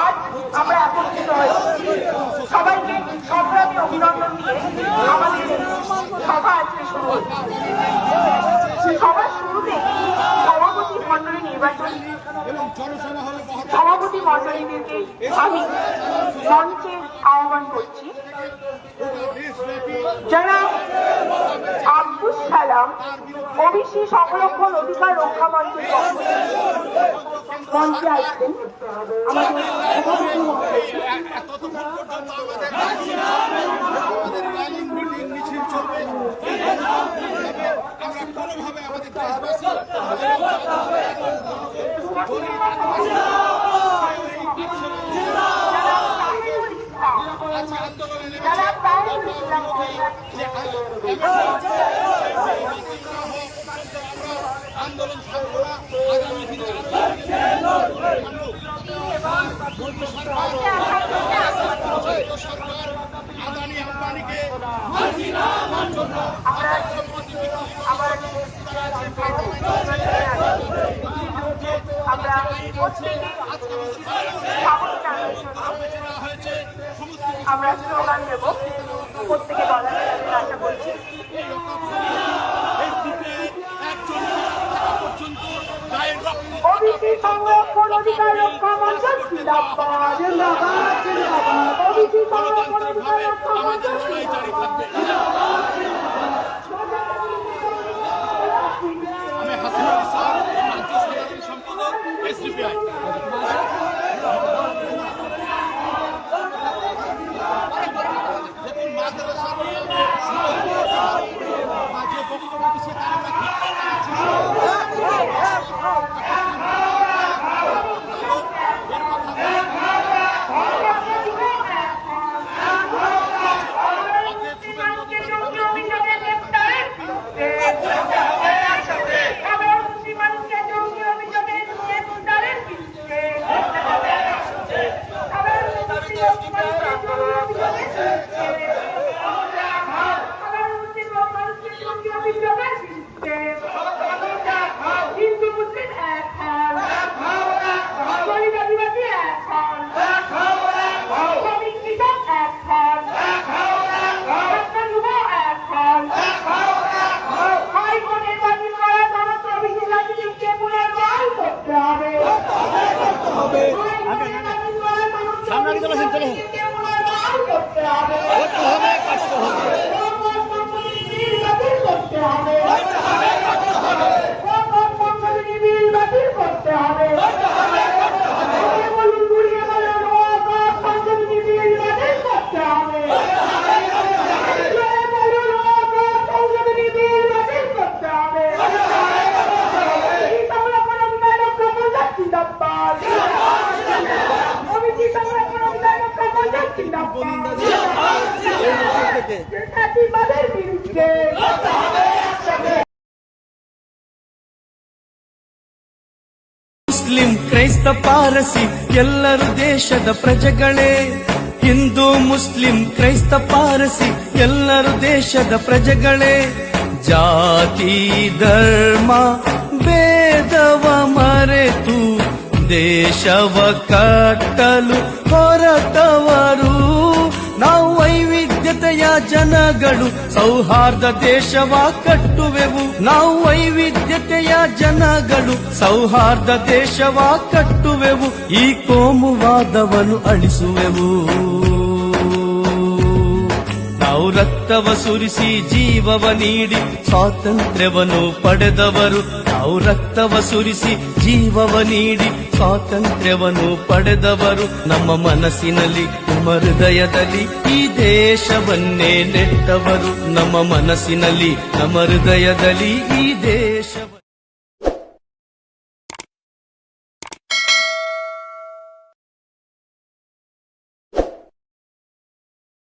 আজ আমরা একত্রিত হয়েছি। সবাইকে সংগ্রামী অভিনন্দন দিয়ে আমাদের সভা আজকে শুরু হচ্ছে। সবার শুরুতে সভাপতি মন্ডলী নির্বাচন, সভাপতি মন্ডলীদেরকে আমি মঞ্চে আহ্বান করছি। যারা আব্দুল সালাম ওবিসি সংরক্ষণ অধিকার রক্ষা মঞ্চের মঞ্চে আসছেন আমাদের আন্দোলন সরকার আদানি আম্বানিকে আমরা স্লোগান দেব, প্রত্যেকে বলার আশা করছি। ওবিসি সংরক্ষণ অধিকার রক্ষা মঞ্চ জিন্দাবাদ, জিন্দাবাদ, জিন্দাবাদ। ওবিসি সংরক্ষণ অধিকার রক্ষা মঞ্চ জিন্দাবাদ। আমি হাসিন আলী স্যার, রাজ্য সাধারণ সম্পাদক এসডিপিআই। দেখুন মাদ্রাসা নিয়ে যে বক্তব্য দিচ্ছে তার ಮುಸ್ಲಿಂ ಕ್ರೈಸ್ತ ಪಾರಸಿ ಎಲ್ಲರೂ ದೇಶದ ಪ್ರಜೆಗಳೇ. ಹಿಂದೂ ಮುಸ್ಲಿಂ ಕ್ರೈಸ್ತ ಪಾರಸಿ ಎಲ್ಲರೂ ದೇಶದ ಪ್ರಜೆಗಳೇ. ಜಾತಿ ಧರ್ಮ ಭೇದವ ಮರೆತು ದೇಶವ ಕಟ್ಟಲು ಹೊರಟವರು ನಾವು. ವೈವಿಧ್ಯತೆಯ ಜನಗಳು ಸೌಹಾರ್ದ ದೇಶವ ಕಟ್ಟುವೆವು. ನಾವು ವೈವಿಧ್ಯತೆಯ ಜನಗಳು ಸೌಹಾರ್ದ ದೇಶವ ಕಟ್ಟುವೆವು. ಈ ಕೋಮುವಾದವನ್ನು ಅಳಿಸುವೆವು. ನಾವು ರಕ್ತವ ಸುರಿಸಿ ಜೀವವ ನೀಡಿ ಸ್ವಾತಂತ್ರ್ಯವನ್ನು ಪಡೆದವರು. ನಾವು ರಕ್ತವ ಸುರಿಸಿ ಜೀವವ ನೀಡಿ ಸ್ವಾತಂತ್ರ್ಯವನ್ನು ಪಡೆದವರು. ನಮ್ಮ ಮನಸ್ಸಿನಲ್ಲಿ ನಮ್ಮ ಹೃದಯದಲ್ಲಿ ಈ ದೇಶವನ್ನೇ ನೆಟ್ಟವರು. ನಮ್ಮ ಮನಸ್ಸಿನಲ್ಲಿ ನಮ್ಮ ಹೃದಯದಲ್ಲಿ ಈ ದೇಶ